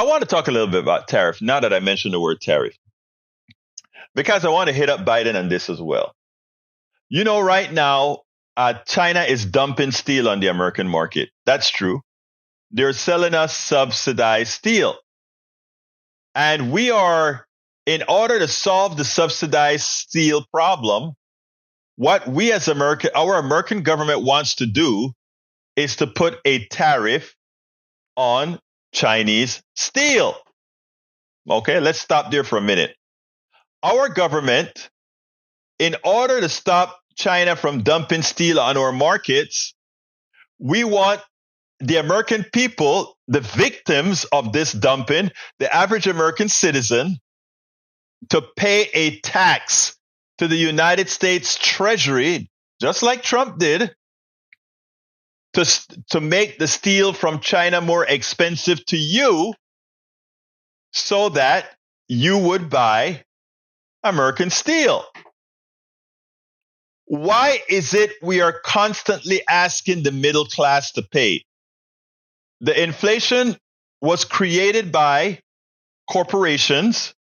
want to talk a little bit about tariff now that I mentioned the word tariff, because I want to hit up Biden on this as well. You know, right now, China is dumping steel on the American market. That's true. They're selling us subsidized steel. And we are, in order to solve the subsidized steel problem, what we as our American government wants to do is to put a tariff on Chinese steel. Okay, let's stop there for a minute. Our government, in order to stop China from dumping steel on our markets, we want the American people, the victims of this dumping, the average American citizen, to pay a tax to the United States Treasury, just like Trump did, to make the steel from China more expensive to you so that you would buy American steel. Why is it we are constantly asking the middle class to pay? The inflation was created by corporations,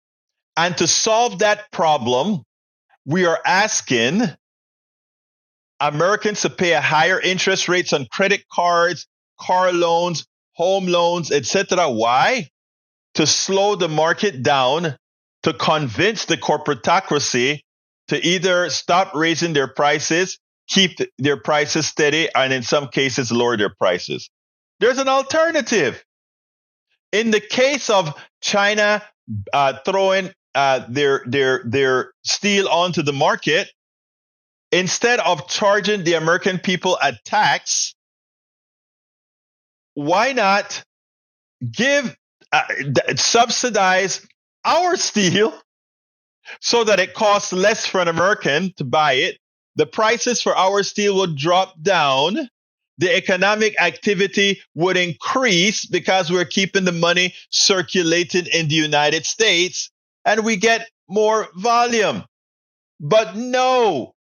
and to solve that problem, we are asking Americans to pay a higher interest rates on credit cards, car loans, home loans, etc. Why? To slow the market down, to convince the corporatocracy to either stop raising their prices, keep their prices steady, and in some cases lower their prices. There's an alternative. In the case of China throwing their steel onto the market, instead of charging the American people a tax, why not subsidize our steel so that it costs less for an American to buy it? The prices for our steel would drop down. The economic activity would increase because we're keeping the money circulating in the United States, and we get more volume. But no,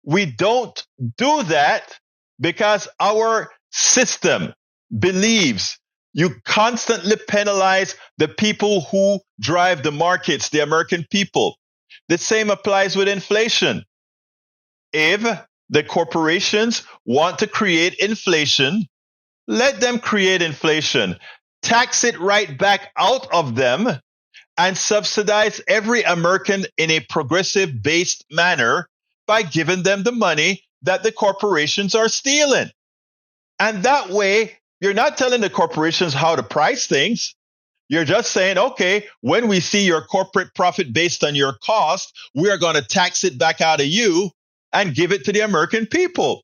we don't do that because our system believes you constantly penalize the people who drive the markets, the American people. The same applies with inflation. If the corporations want to create inflation, let them create inflation. Tax it right back out of them and subsidize every American in a progressive-based manner by giving them the money that the corporations are stealing. And that way, you're not telling the corporations how to price things. You're just saying, okay, when we see your corporate profit based on your cost, we are going to tax it back out of you and give it to the American people.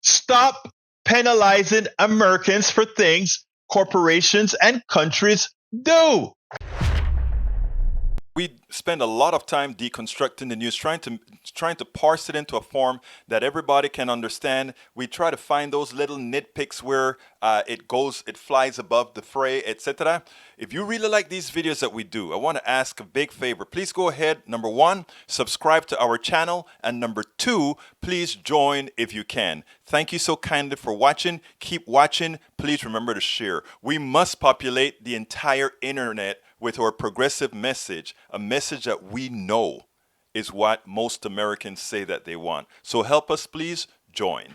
Stop penalizing Americans for things corporations and countries do. We spend a lot of time deconstructing the news, trying to parse it into a form that everybody can understand. We try to find those little nitpicks where it flies above the fray, etc. If you really like these videos that we do, I want to ask a big favor. Please go ahead. Number one, subscribe to our channel. And number two, please join if you can. Thank you so kindly for watching. Keep watching. Please remember to share. We must populate the entire internet with our progressive message, a message that we know is what most Americans say that they want. So help us, please join.